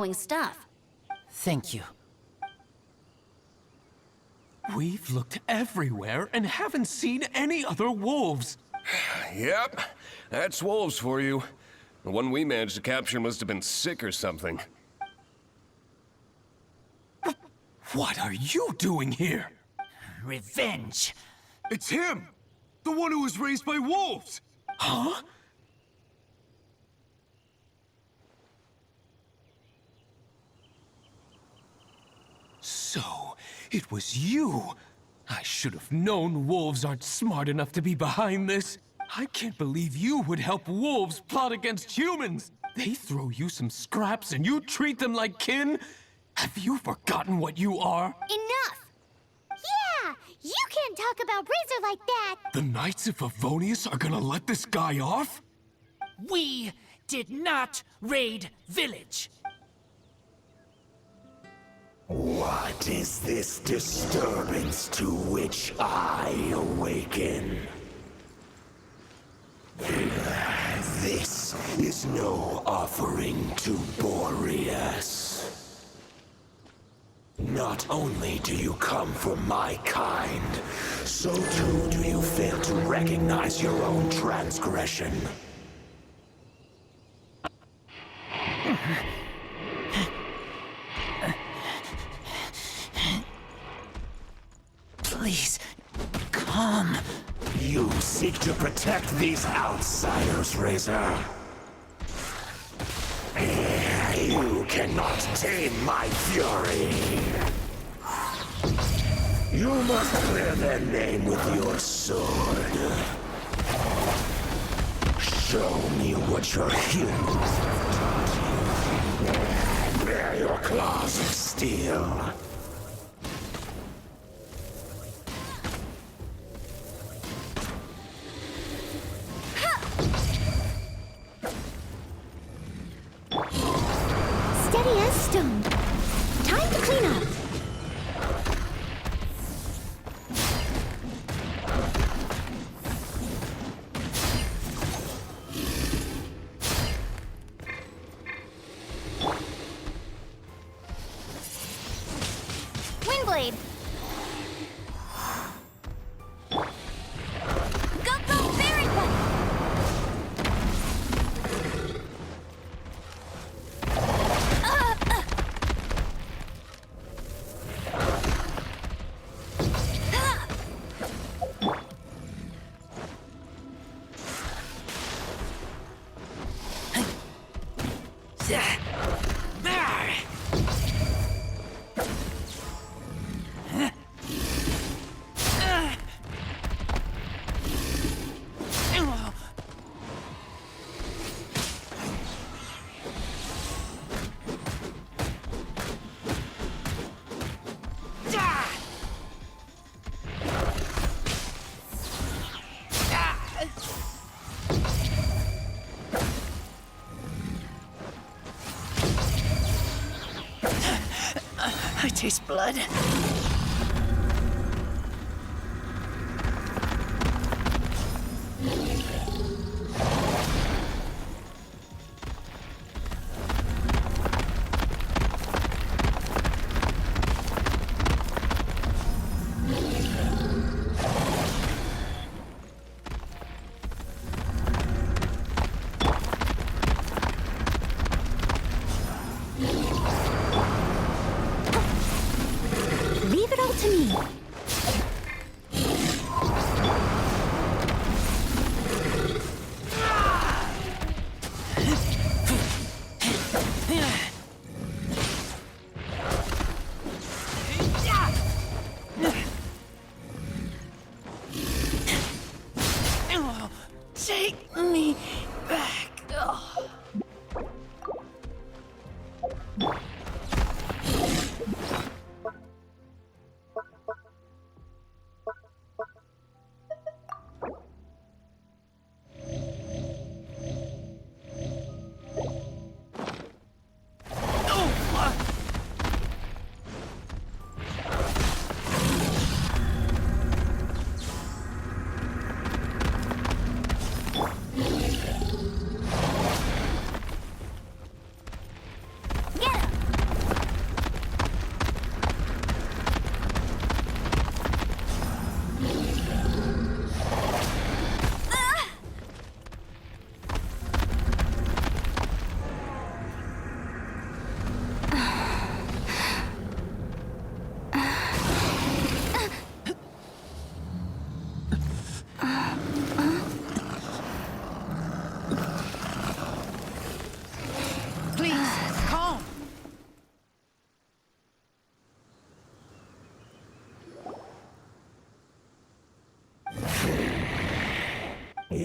stuff. Thank you. We've looked everywhere and haven't seen any other wolves. Yep, that's wolves for you. The one we managed to capture must have been sick or something. What are you doing here? Revenge. It's him! The one who was raised by wolves! Huh? So, it was you. I should have known wolves aren't smart enough to be behind this. I can't believe you would help wolves plot against humans. They throw you some scraps and you treat them like kin? Have you forgotten what you are? Enough! Yeah! You can't talk about Razor like that! The Knights of Favonius are gonna let this guy off? We did not raid village. What is this disturbance to which I awaken? This is no offering to Boreas. Not only do you come from my kind, so too do you fail to recognize your own transgression. Please, come. You seek to protect these outsiders, Razor. You cannot tame my fury. You must clear their name with your sword. Show me what your humans have taught you. Bear your claws of steel. Steady as stone. Time to clean up. Windblade. Go, Fairy Bite! I taste blood. Leave it all to me. Take me back. Oh. Get him!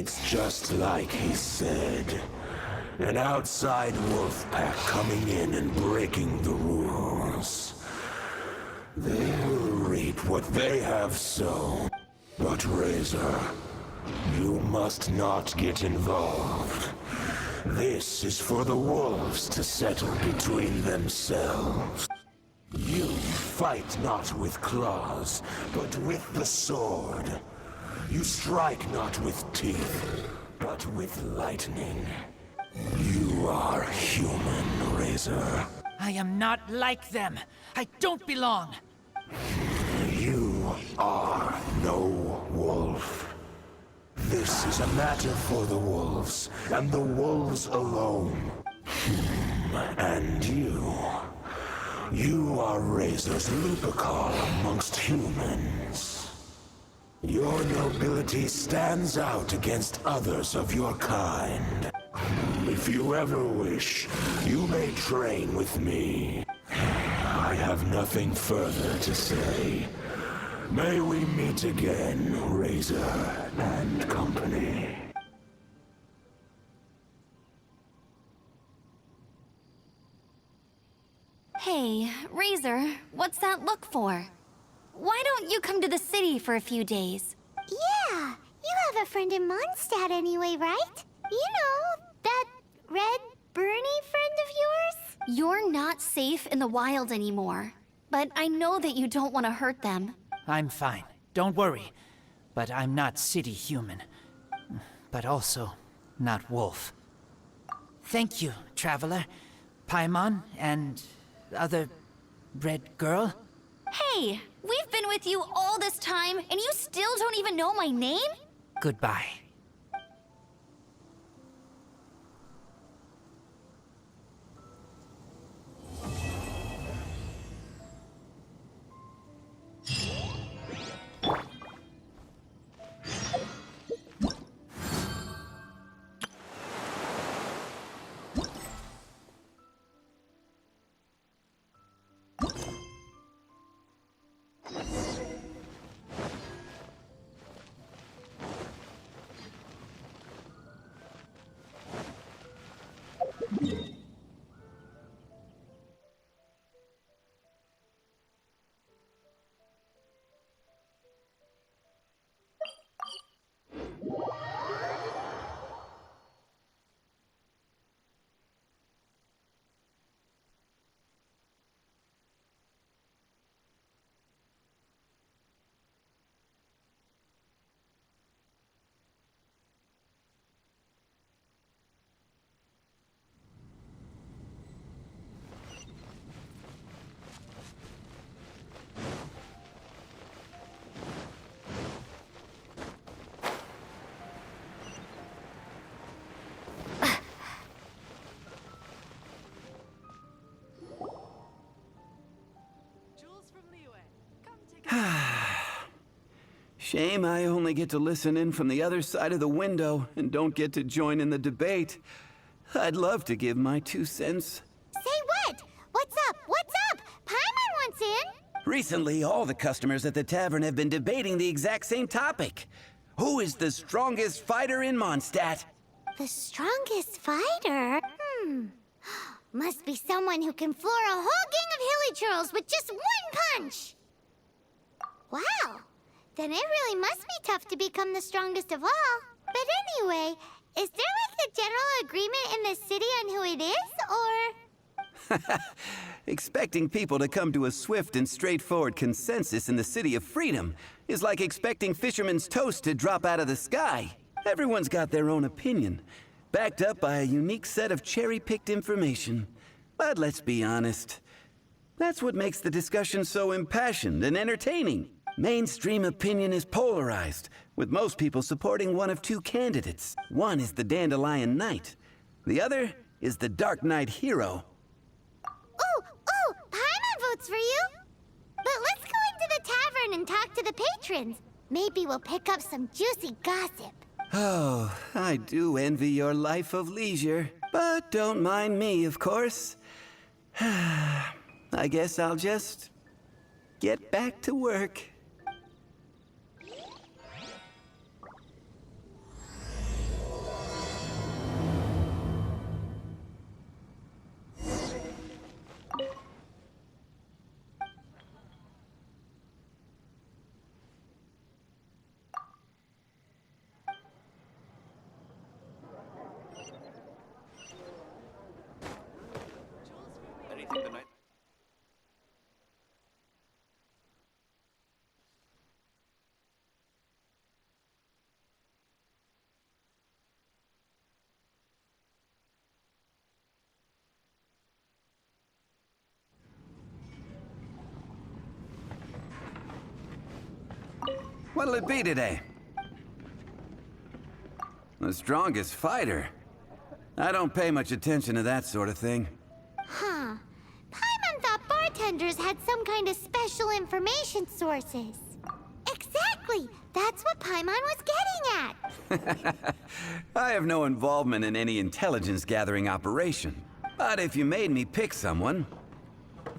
It's just like he said. An outside wolf pack coming in and breaking the rules. They will reap what they have sown. But Razor, you must not get involved. This is for the wolves to settle between themselves. You fight not with claws, but with the sword. You strike not with teeth, but with lightning. You are human, Razor. I am not like them. I don't belong. You are no wolf. This is a matter for the wolves, and the wolves alone. And you are Razor's Lupercal amongst humans. Your nobility stands out against others of your kind. If you ever wish, you may train with me. I have nothing further to say. May we meet again, Razor and company. Hey, Razor, what's that look for? Why don't you come to the city for a few days? Yeah, you have a friend in Mondstadt anyway, right? You know, that red Bernie friend of yours? You're not safe in the wild anymore, but I know that you don't want to hurt them. I'm fine. Don't worry. But I'm not city human. But also not wolf. Thank you, traveler. Paimon and other red girl. Hey, we've been with you all this time, and you still don't even know my name? Goodbye. Shame I only get to listen in from the other side of the window and don't get to join in the debate. I'd love to give my 2 cents. Say what? What's up? What's up? Paimon wants in. Recently, all the customers at the tavern have been debating the exact same topic. Who is the strongest fighter in Mondstadt? The strongest fighter? Must be someone who can floor a whole gang of hilly churls with just one punch. Wow. Then it really must be tough to become the strongest of all. But anyway, is there like a general agreement in the city on who it is, or...? Expecting people to come to a swift and straightforward consensus in the City of Freedom is like expecting fisherman's toast to drop out of the sky. Everyone's got their own opinion, backed up by a unique set of cherry-picked information. But let's be honest, that's what makes the discussion so impassioned and entertaining. Mainstream opinion is polarized, with most people supporting one of 2 candidates. One is the Dandelion Knight. The other is the Dark Knight Hero. Ooh, Paimon votes for you. But let's go into the tavern and talk to the patrons. Maybe we'll pick up some juicy gossip. Oh, I do envy your life of leisure. But don't mind me, of course. I guess I'll just get back to work. What'll it be today? The strongest fighter? I don't pay much attention to that sort of thing. Huh. Paimon thought bartenders had some kind of special information sources. Exactly! That's what Paimon was getting at! I have no involvement in any intelligence-gathering operation. But if you made me pick someone,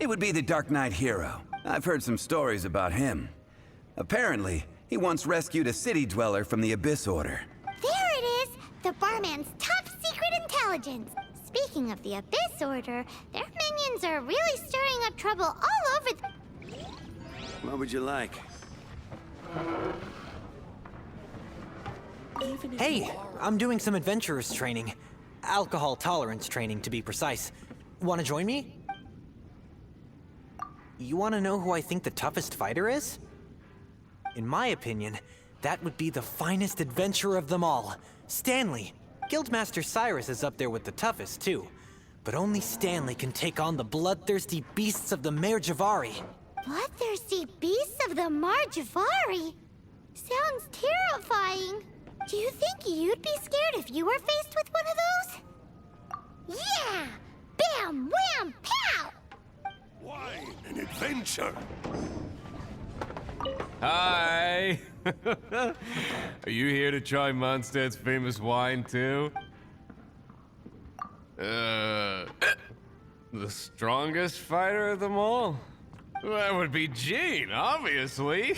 it would be the Dark Knight hero. I've heard some stories about him. Apparently, he once rescued a city dweller from the Abyss Order. There it is! The barman's top secret intelligence! Speaking of the Abyss Order, their minions are really stirring up trouble all over the... What would you like? Hey, I'm doing some adventurers training. Alcohol tolerance training, to be precise. Want to join me? You want to know who I think the toughest fighter is? In my opinion, that would be the finest adventurer of them all, Stanley. Guildmaster Cyrus is up there with the toughest, too. But only Stanley can take on the bloodthirsty beasts of the Mare Javari. Bloodthirsty beasts of the Marjavari? Sounds terrifying. Do you think you'd be scared if you were faced with one of those? Yeah! Bam! Wham! Pow! Wine and adventure. Hi! Are you here to try Mondstadt's famous wine, too? The strongest fighter of them all? That would be Jean, obviously.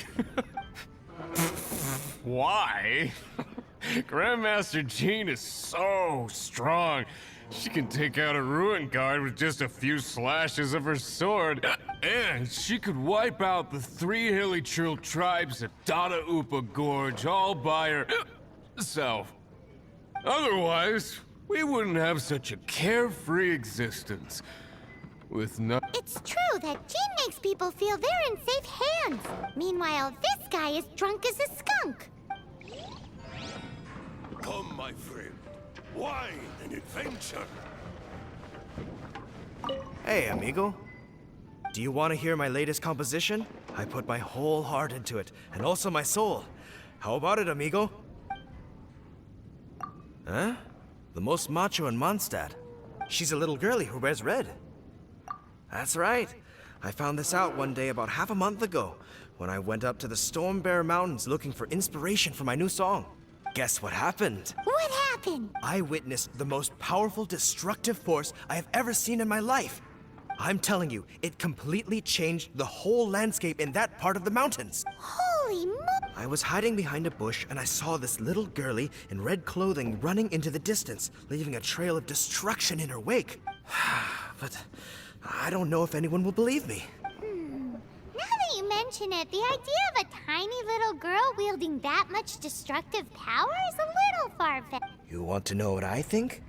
Why? Grandmaster Jean is so strong. She can take out a ruin guard with just a few slashes of her sword. And she could wipe out the 3 hilly Trill tribes at Dada Upa Gorge all by herself. Otherwise, we wouldn't have such a carefree existence. With no... It's true that Jean makes people feel they're in safe hands. Meanwhile, this guy is drunk as a skunk. Come, my friend. Wine and adventure. Hey, amigo. Do you want to hear my latest composition? I put my whole heart into it, and also my soul. How about it, amigo? Huh? The most macho in Mondstadt. She's a little girlie who wears red. That's right. I found this out one day about half a month ago, when I went up to the Storm Bear Mountains looking for inspiration for my new song. Guess what happened? What happened? I witnessed the most powerful destructive force I have ever seen in my life. I'm telling you, it completely changed the whole landscape in that part of the mountains. Holy mo... I was hiding behind a bush and I saw this little girlie in red clothing running into the distance, leaving a trail of destruction in her wake. But I don't know if anyone will believe me. Now that you mention it, the idea of a tiny little girl wielding that much destructive power is a little far-fetched. You want to know what I think?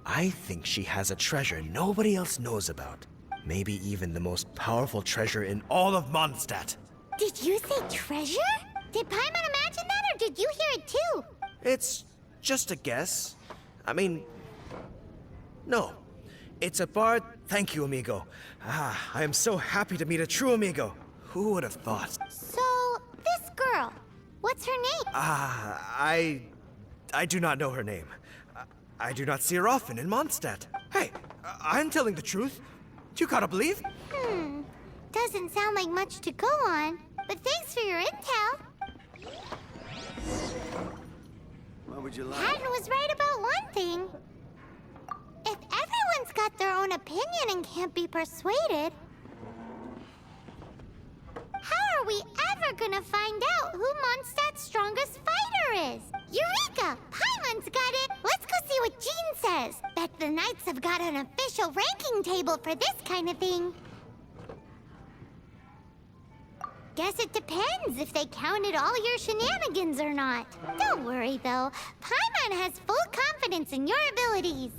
I think she has a treasure nobody else knows about. Maybe even the most powerful treasure in all of Mondstadt. Did you say treasure? Did Paimon imagine that, or did you hear it too? It's just a guess. I mean, no. It's a bard. Thank you, amigo. I am so happy to meet a true amigo. Who would have thought? So, this girl, what's her name? I do not know her name. I do not see her often in Mondstadt. Hey, I'm telling the truth. You gotta believe? Doesn't sound like much to go on, but thanks for your intel. What would you like? Hatton was right about one thing. If everyone's got their own opinion and can't be persuaded, how are we ever gonna find out who Mondstadt's strongest fighter is? Eureka! Paimon's got it! Let's go see what Jean says. Bet the Knights have got an official ranking table for this kind of thing. Guess it depends if they counted all your shenanigans or not. Don't worry, though. Paimon has full confidence in your abilities.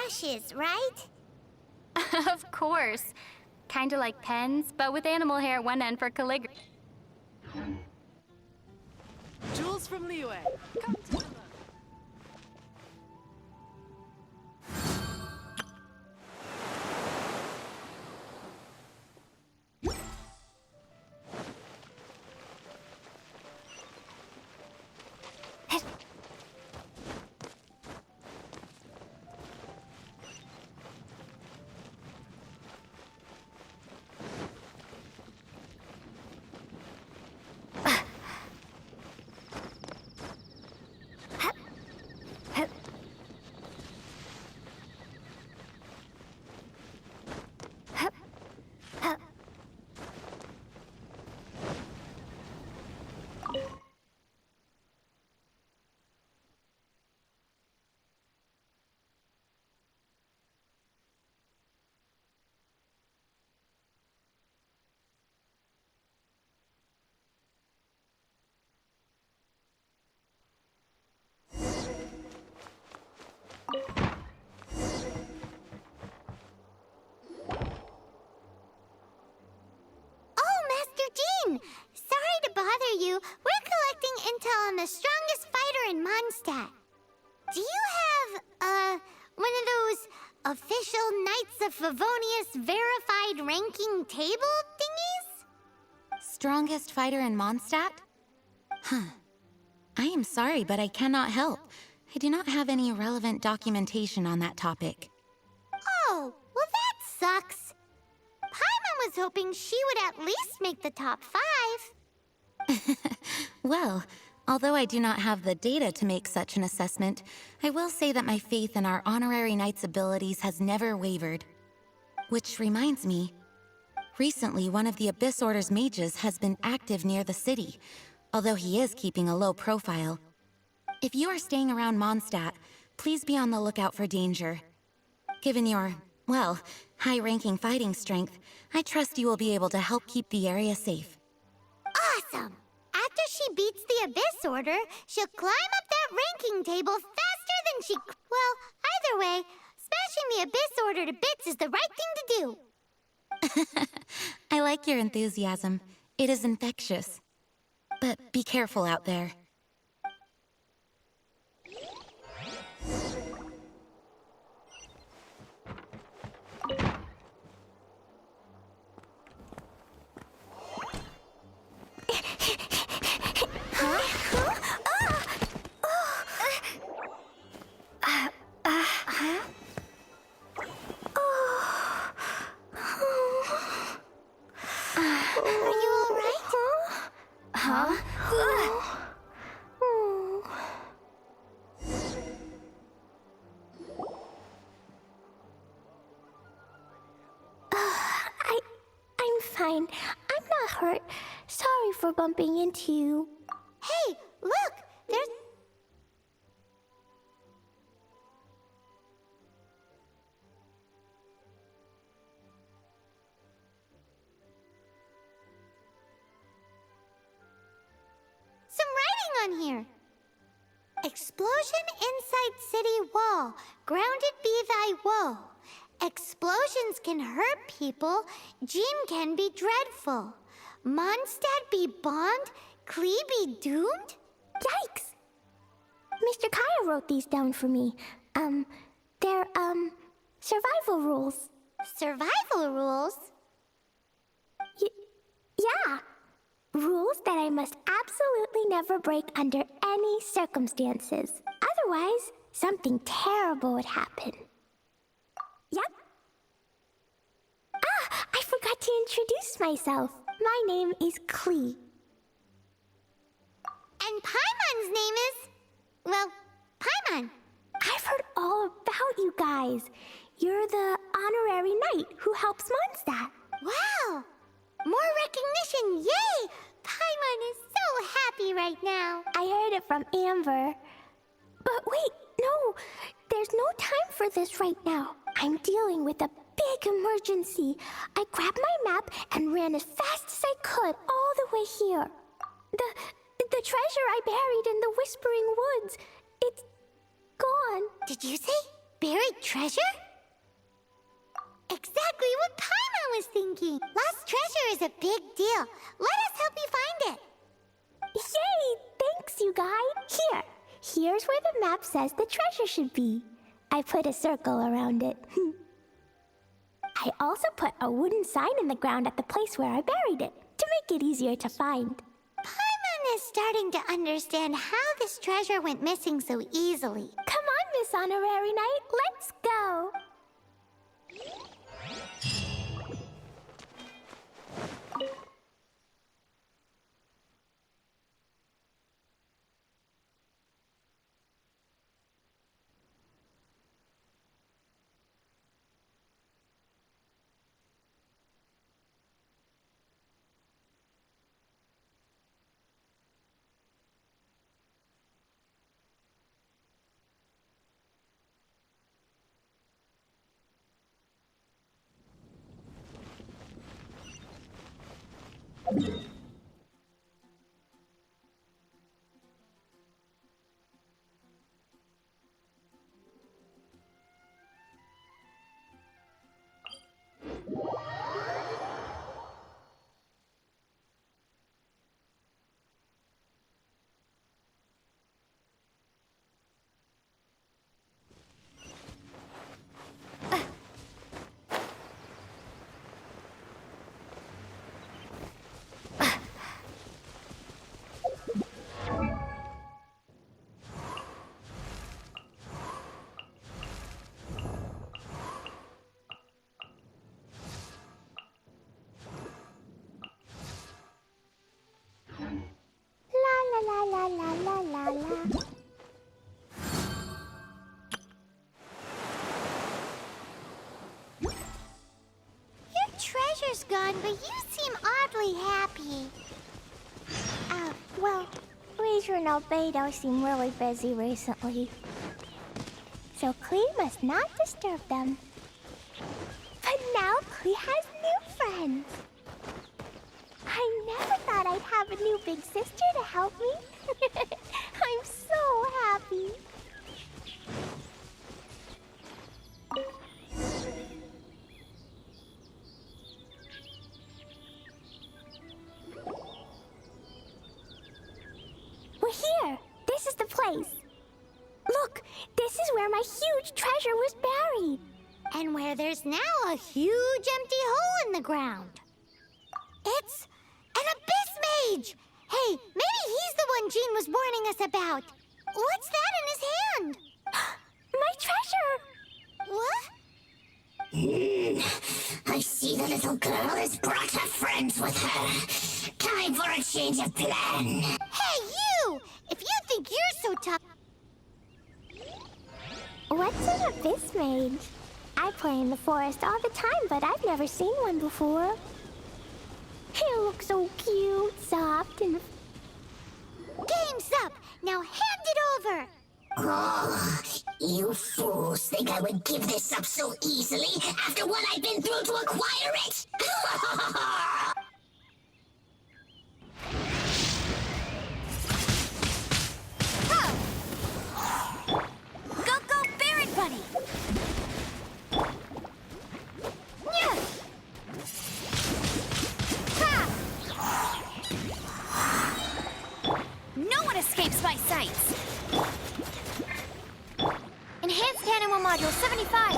brushes, right? Of course. Kinda like pens, but with animal hair at one end for calligraphy. Jules from Liyue. Come to the Sorry to bother you. We're collecting intel on the strongest fighter in Mondstadt. Do you have, one of those official Knights of Favonius verified ranking table thingies? Strongest fighter in Mondstadt? Huh. I am sorry, but I cannot help. I do not have any relevant documentation on that topic. Oh, well that sucks. Paimon was hoping she would at least make the top 5. Well, although I do not have the data to make such an assessment, I will say that my faith in our honorary knight's abilities has never wavered. Which reminds me, recently one of the Abyss Order's mages has been active near the city, although he is keeping a low profile. If you are staying around Mondstadt, please be on the lookout for danger. Given your, well, high-ranking fighting strength, I trust you will be able to help keep the area safe. Awesome! After she beats the Abyss Order, she'll climb up that ranking table faster than she... Well, either way, smashing the Abyss Order to bits is the right thing to do. I like your enthusiasm. It is infectious. But be careful out there. I'm not hurt. Sorry for bumping into you. Hey, look! There's... some writing on here. Explosion inside city wall. Grounded be thy woe. Explosions can hurt people. Jean can be dreadful. Mondstadt be bombed. Klee be doomed? Yikes! Mr. Kaya wrote these down for me. They're, survival rules. Survival rules? Yeah. Rules that I must absolutely never break under any circumstances. Otherwise, something terrible would happen. Yep. Ah, I forgot to introduce myself. My name is Klee. And Paimon's name is... well, Paimon. I've heard all about you guys. You're the honorary knight who helps Mondstadt. Wow! More recognition, yay! Paimon is so happy right now. I heard it from Amber. But wait, no. There's no time for this right now. I'm dealing with a big emergency. I grabbed my map and ran as fast as I could all the way here. The treasure I buried in the Whispering Woods, it's gone. Did you say buried treasure? was thinking. Lost treasure is a big deal. Let us help you find it. Yay! Thanks, you guys. Here's where the map says the treasure should be. I put a circle around it. I also put a wooden sign in the ground at the place where I buried it, to make it easier to find. Paimon is starting to understand how this treasure went missing so easily. Come on, Miss Honorary Knight, let's go! La la la la la la. Your treasure's gone, but you seem oddly happy. Well, Leisure and Albedo seem really busy recently. So Klee must not disturb them. But now Klee has new friends. I never thought I'd have a new big sister to help me. I'm so happy. We're here. This is the place. Look, this is where my huge treasure was buried. And where there's now a huge empty hole in the ground. It's an abyss mage! Hey, maybe he's the one Jean was warning us about. What's that in his hand? My treasure! What? I see the little girl has brought her friends with her. Time for a change of plan. Hey, you! If you think you're so tough... What's an abyss mage? I play in the forest all the time, but I've never seen one before. He looks so cute, soft, and... Game's up! Now hand it over! Oh, you fools think I would give this up so easily after what I've been through to acquire it? Go, bear it, buddy! Yeah. No one escapes my sights! Enhanced Animal Module 75!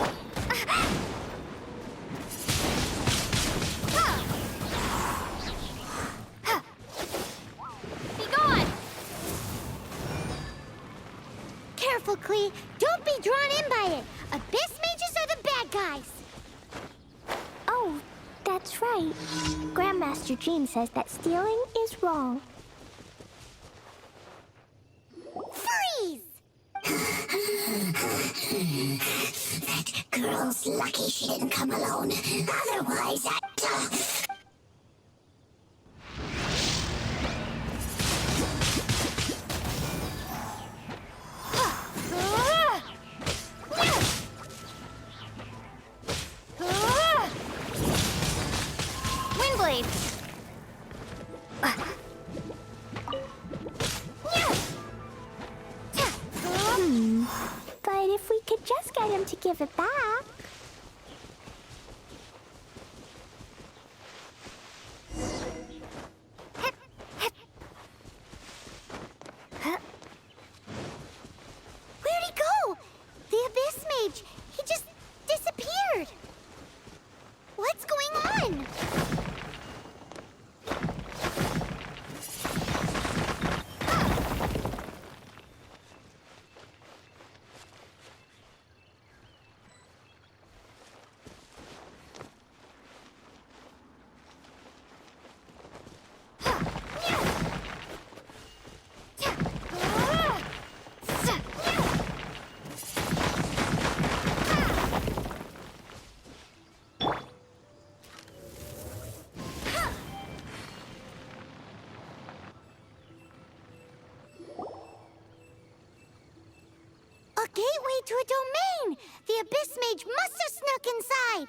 Be gone! Careful, Klee. Don't be drawn in by it. Abyss mages are the bad guys. Oh, that's right. Grandmaster Jean says that stealing is wrong. Freeze! That girl's lucky she didn't come alone. Otherwise, Windblade! But if we could just get him to give it back... gateway to a domain! The Abyss Mage must have snuck inside!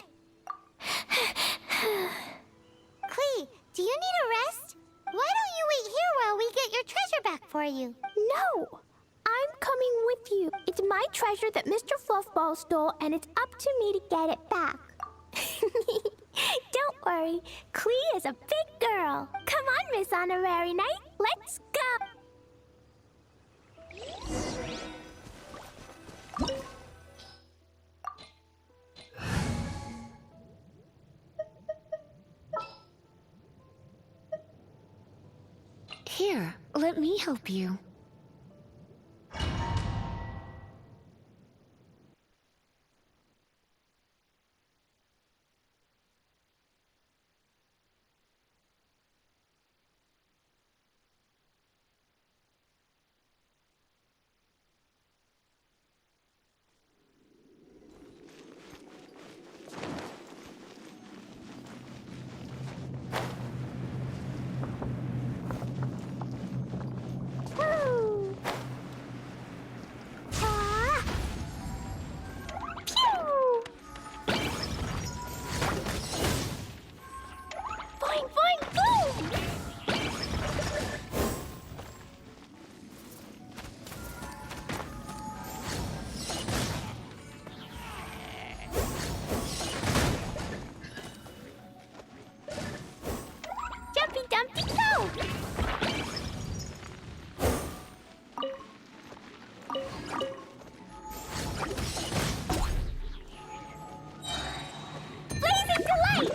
Klee, do you need a rest? Why don't you wait here while we get your treasure back for you? No! I'm coming with you. It's my treasure that Mr. Fluffball stole, and it's up to me to get it back. Don't worry, Klee is a big girl. Come on, Miss Honorary Knight, let's go! Here, let me help you. Woo! Ah! Pew! Boing, boing, boom! Jumpy Dumpty go! Blazing delight!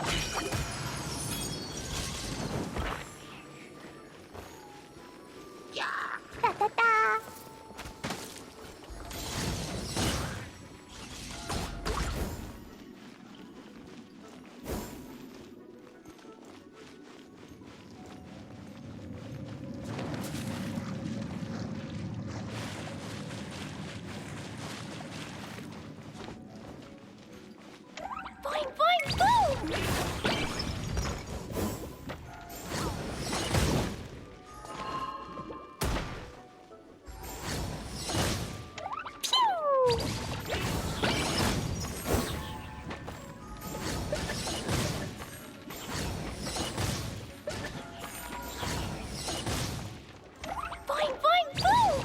Da da da! Boing, boing, boom! Pew! Boing, boing, boom!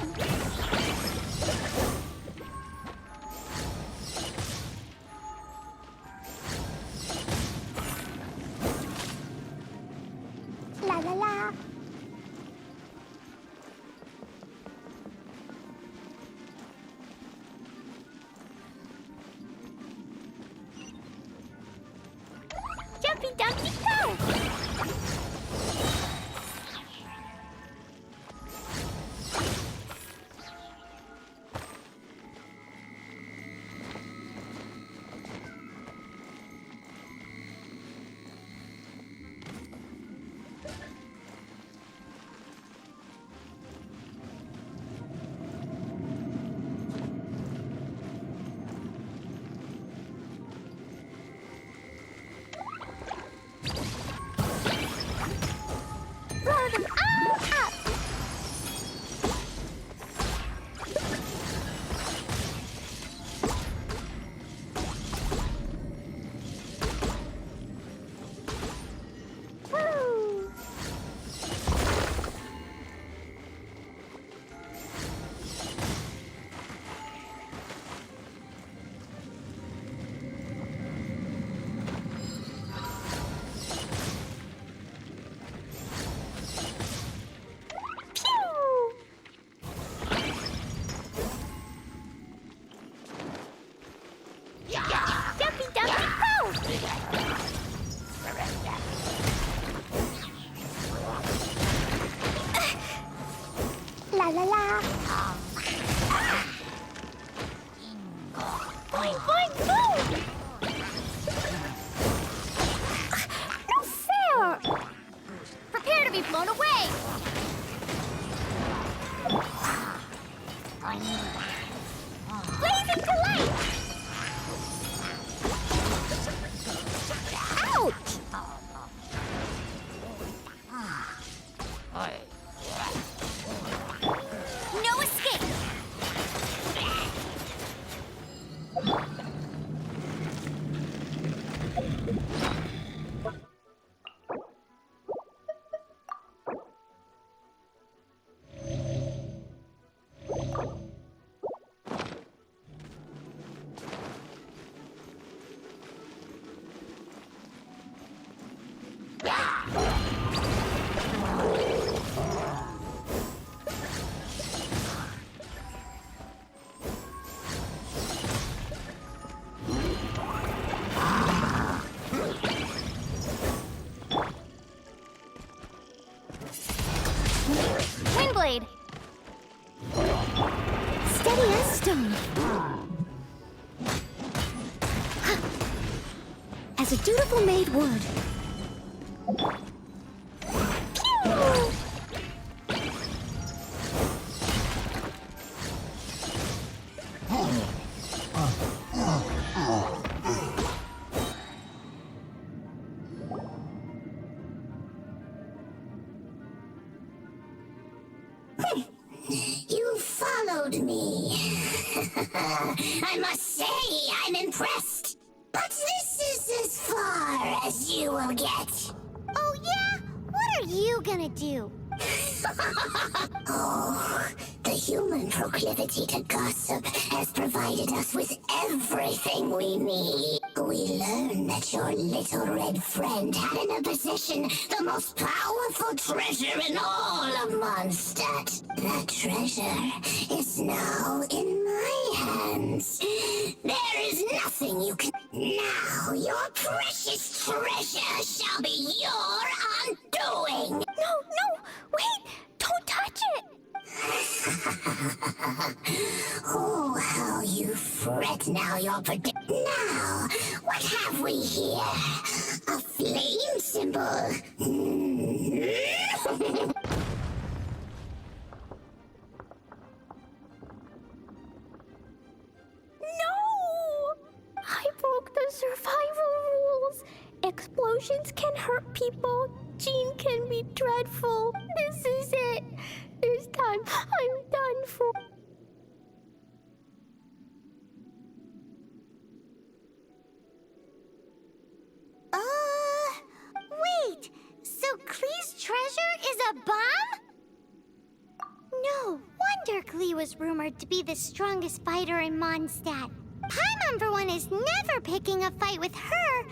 La la la. Jumpy Dumpty go! as a dutiful maid would. Phew! You followed me. I must say, I'm impressed. But this is as far as you will get. Oh, yeah? What are you gonna do? Oh, the human proclivity to gossip has provided us with everything we need. We learned that your little red friend had in her possession the most powerful treasure in all of Mondstadt. That treasure is now in my hands. There is nothing you can... Now your precious treasure shall be your undoing. No, wait! Don't touch it! Oh, how you fret now you're Now, what have we here? A flame symbol. No! I broke the survival rules. Explosions can hurt people. Jean can be dreadful. This is it. This time, I'm done for. Wait! So Klee's treasure is a bomb? No wonder Klee was rumored to be the strongest fighter in Mondstadt. Paimon, for one, is never picking a fight with her,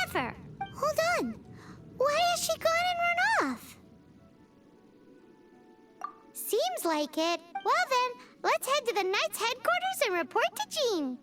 ever. Hold on. Why has she gone and run off? Seems like it. Well then, let's head to the Knight's headquarters and report to Jean.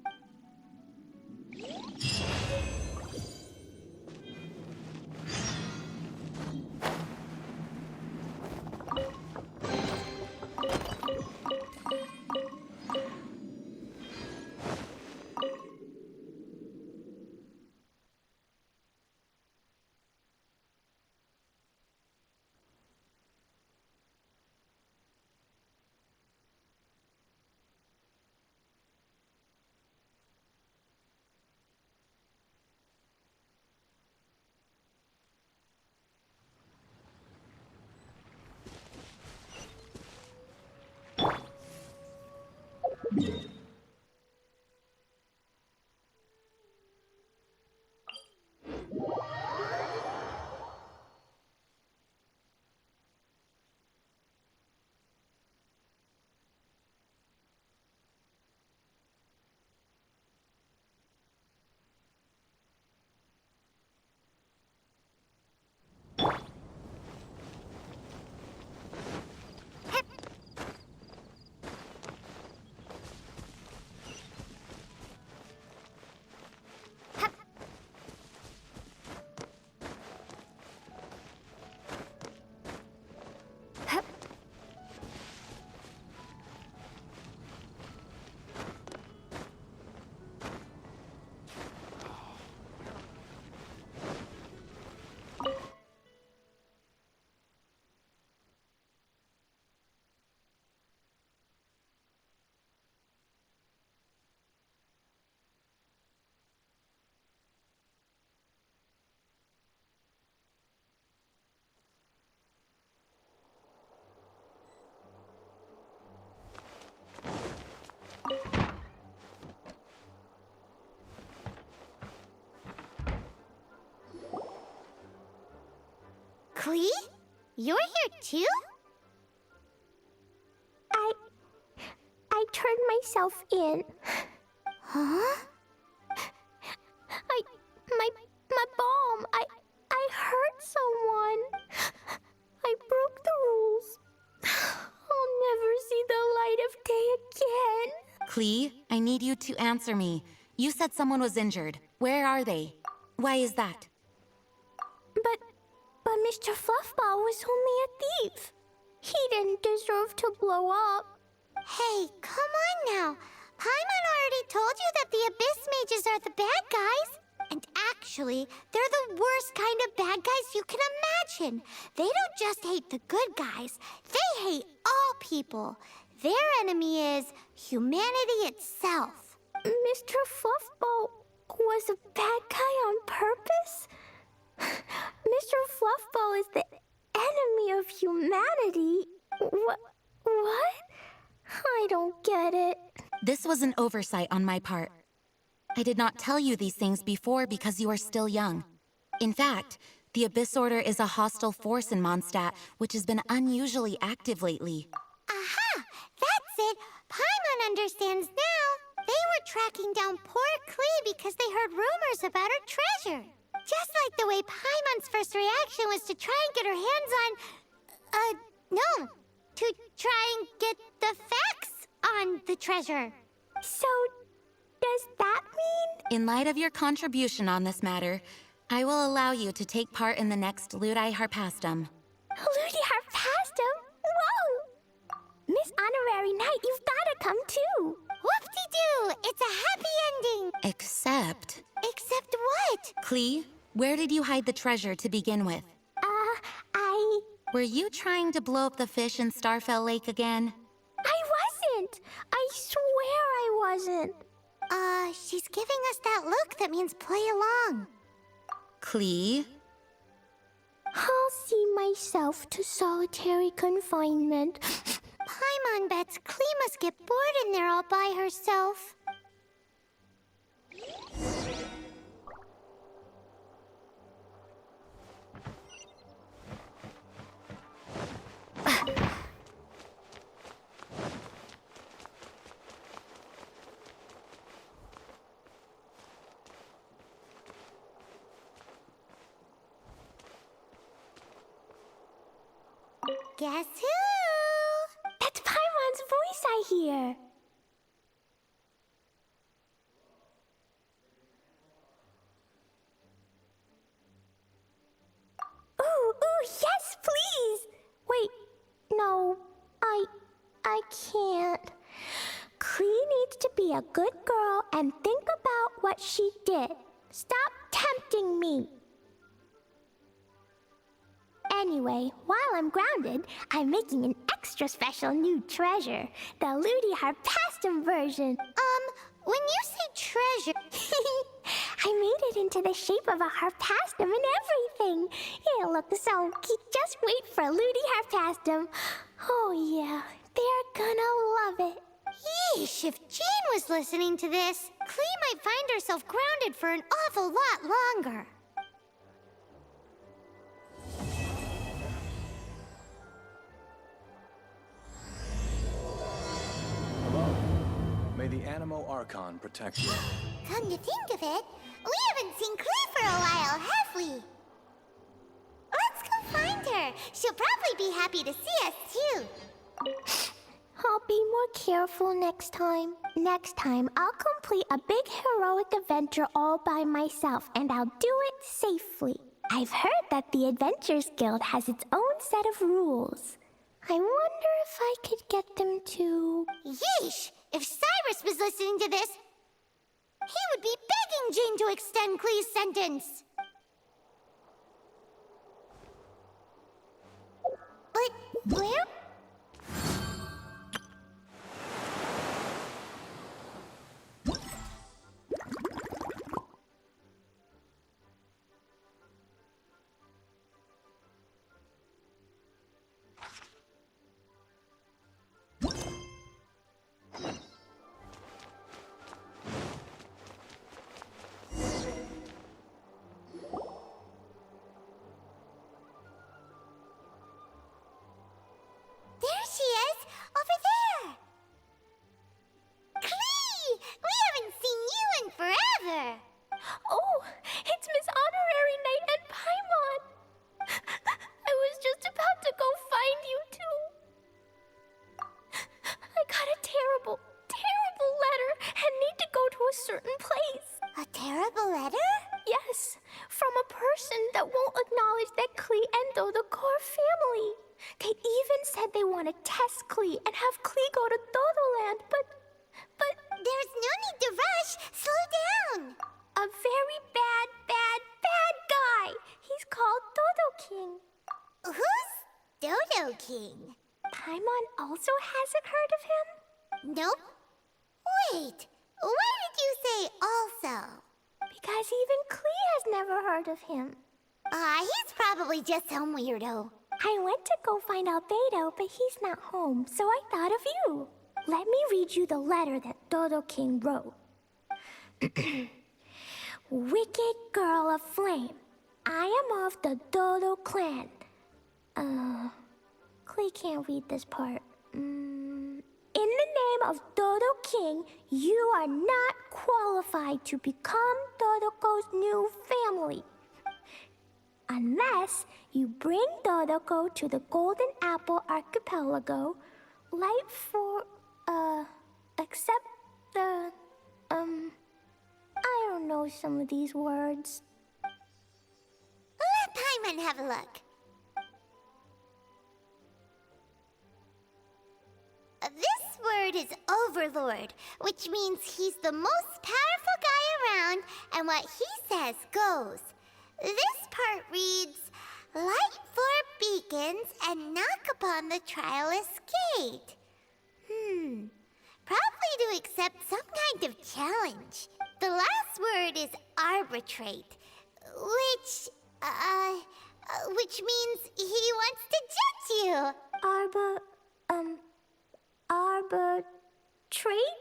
Klee? You're here too? I turned myself in. Huh? My bomb. I hurt someone. I broke the rules. I'll never see the light of day again. Klee, I need you to answer me. You said someone was injured. Where are they? Why is that? But Mr. Fluffball was only a thief. He didn't deserve to blow up. Hey, come on now. Paimon already told you that the Abyss Mages are the bad guys. And actually, they're the worst kind of bad guys you can imagine. They don't just hate the good guys, they hate all people. Their enemy is humanity itself. Mr. Fluffball was a bad guy on purpose? Mr. Fluffball is the enemy of humanity? What? I don't get it. This was an oversight on my part. I did not tell you these things before because you are still young. In fact, the Abyss Order is a hostile force in Mondstadt, which has been unusually active lately. Aha! That's it! Paimon understands now. They were tracking down poor Klee because they heard rumors about her treasure. Just like the way Paimon's first reaction was to try and get her hands on... no. To try and get the facts on the treasure. So, does that mean... In light of your contribution on this matter, I will allow you to take part in the next Ludi Harpastum. Ludi Harpastum? Whoa! Miss Honorary Knight, you've gotta come too! Whoop-de-doo! It's a happy ending! Except... Except what? Klee, where did you hide the treasure to begin with? Were you trying to blow up the fish in Starfell Lake again? I wasn't! I swear I wasn't! She's giving us that look that means play along. Klee? I'll see myself to solitary confinement. Paimon bets Klee must get bored in there all by herself. Guess who? That's Paimon's voice I hear. Ooh, yes, please! Wait, no, I can't. Klee needs to be a good girl and think about what she did. Stop tempting me. Anyway, while I'm grounded, I'm making an extra special new treasure. The Ludi Harpastum version. When you say treasure... I made it into the shape of a harpastum and everything. It'll look so cute. Just wait for Ludi Harpastum. Oh yeah, they're gonna love it. Yeesh, if Jane was listening to this, Klee might find herself grounded for an awful lot longer. May the Animo Archon protect you. Come to think of it, we haven't seen Klee for a while, have we? Let's go find her. She'll probably be happy to see us, too. I'll be more careful next time. Next time, I'll complete a big heroic adventure all by myself, and I'll do it safely. I've heard that the Adventurers Guild has its own set of rules. I wonder if I could get them to... Yeesh! If Cyrus was listening to this, he would be begging Jane to extend Klee's sentence. But where? There she is! Over there! Klee! We haven't seen you in forever! Oh, it's Miss Honorary Knight and Paimon! I was just about to go find you two. I got a terrible, terrible letter and need to go to a certain place. A terrible letter? Yes, from a person that won't acknowledge that Klee endo the core family. They even said they want to test Klee and have Klee go to Todoland, but... There's no need to rush. Slow down. A very bad, bad, bad guy. He's called Dodo King. Who's Dodo King? Paimon also hasn't heard of him? Nope. Wait, why did you say also? Because even Klee has never heard of him. He's probably just some weirdo. I went to go find out Beto, but he's not home, so I thought of you. Let me read you the letter that Dodo King wrote. Wicked girl of flame, I am of the Dodo clan. Klee can't read this part. In the name of Dodo King, you are not qualified to become Dodoko's new family. Unless you bring Dodoko to the Golden Apple Archipelago, light for, accept the, I don't know some of these words. Let Paimon have a look. This word is Overlord, which means he's the most powerful guy around, and what he says goes. This part reads, light four beacons and knock upon the trialless gate. Probably to accept some kind of challenge. The last word is arbitrate, which means he wants to judge you. Arbitrate?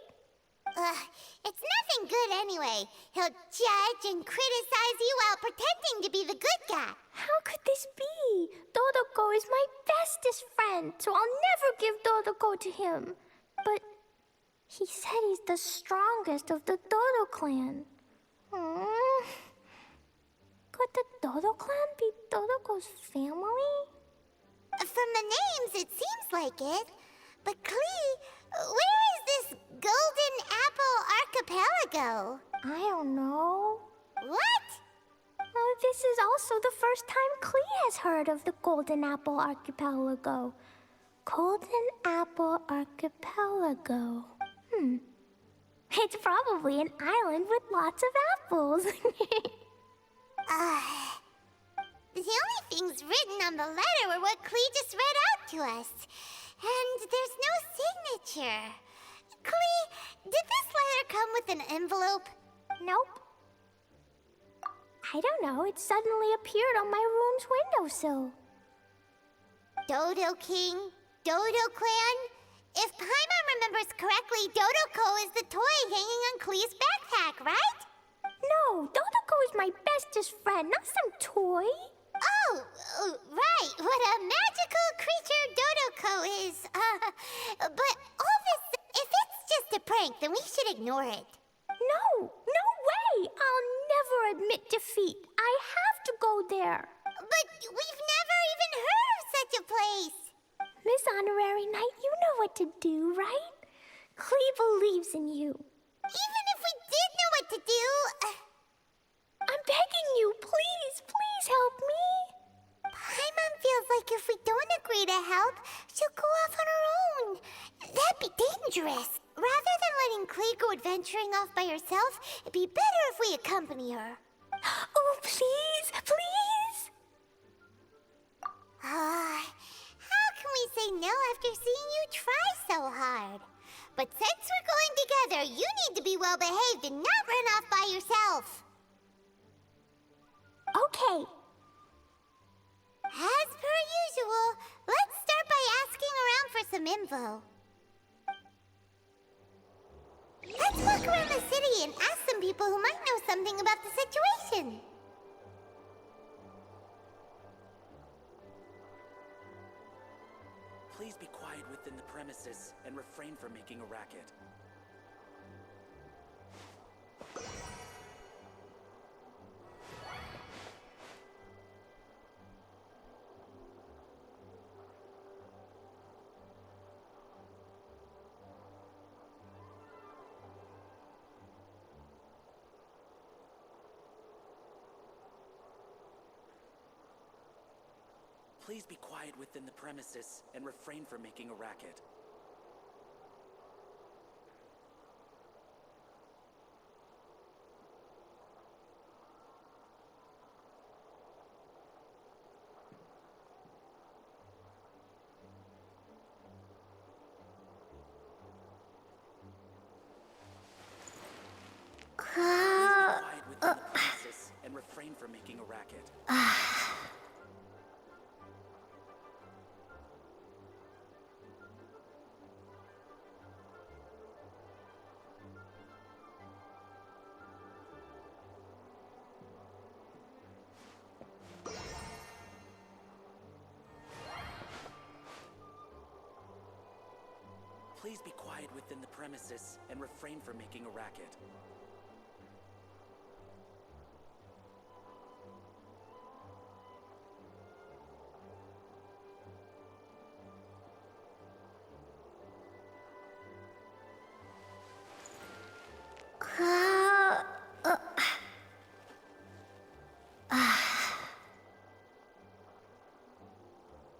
It's nothing good anyway. He'll judge and criticize you while pretending to be the good guy. How could this be? Dodoko is my bestest friend, so I'll never give Dodoko to him. But he said he's the strongest of the Dodo clan. Could the Dodo clan be Dodoko's family? From the names, it seems like it. But Klee, where is this Golden Apple Archipelago? I don't know. What? This is also the first time Klee has heard of the Golden Apple Archipelago. Golden Apple Archipelago. It's probably an island with lots of apples. The only things written on the letter were what Klee just read out to us. And there's no signature. Klee, did this letter come with an envelope? Nope. I don't know, it suddenly appeared on my room's windowsill. Dodo King, Dodo Clan? If Paimon remembers correctly, Dodoko is the toy hanging on Klee's backpack, right? No, Dodoko is my bestest friend, not some toy. Oh, right. What a magical creature Dodoko is. But all this, if it's just a prank, then we should ignore it. No way! I'll never admit defeat. I have to go there. But we've never even heard of such a place. Miss Honorary Knight, you know what to do, right? Klee believes in you. Even if we did know what to do... I'm begging you, please help me. Paimon feels like if we don't agree to help, she'll go off on her own. That'd be dangerous. Rather than letting Klee go adventuring off by herself, it'd be better if we accompany her. Oh, please. How can we say no after seeing you try so hard? But since we're going together, you need to be well behaved and not run off by yourself. Okay. As per usual, let's start by asking around for some info. Let's walk around the city and ask some people who might know something about the situation. Please be quiet within the premises and refrain from making a racket. Please be quiet within the premises and refrain from making a racket. racket. Please be quiet within the premises and refrain from making a racket.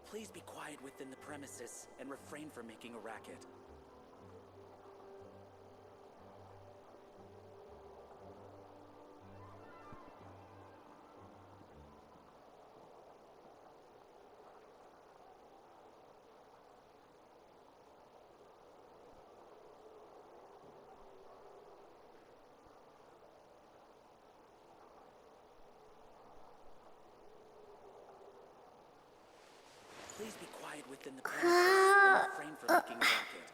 Please be quiet within the premises and refrain from making a racket. Please be quiet within the premises and refrain from making a racket.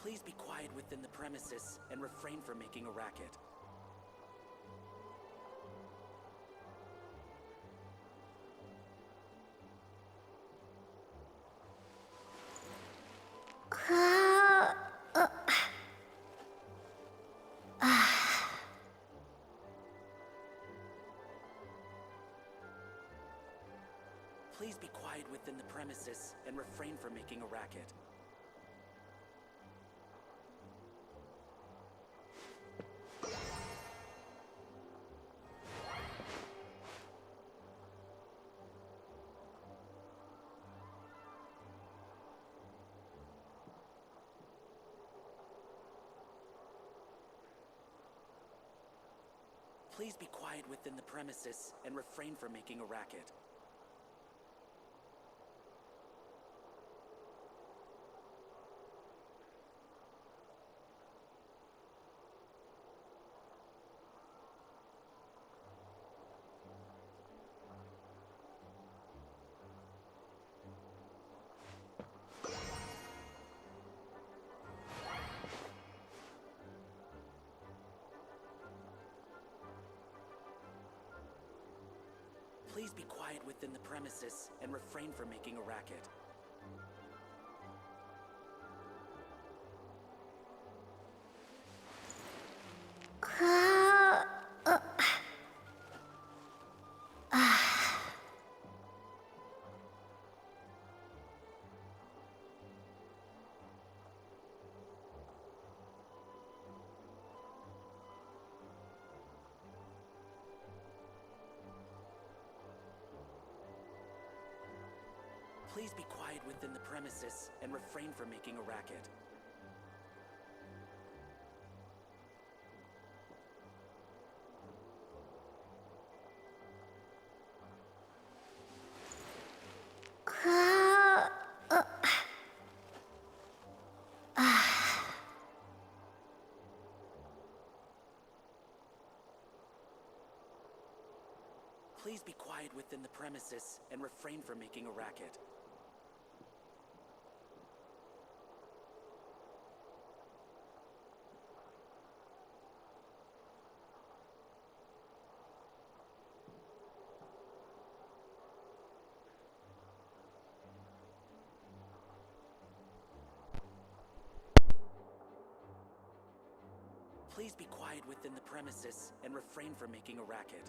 Please be quiet within the premises and refrain from making a racket. Please be quiet within the premises and refrain from making a racket. Please be quiet within the premises and refrain from making a racket. Please be quiet within the premises and refrain from making a racket. Please be quiet within the premises and refrain from making a racket. Please be quiet within the premises and refrain from making a racket. Please be quiet within the premises and refrain from making a racket.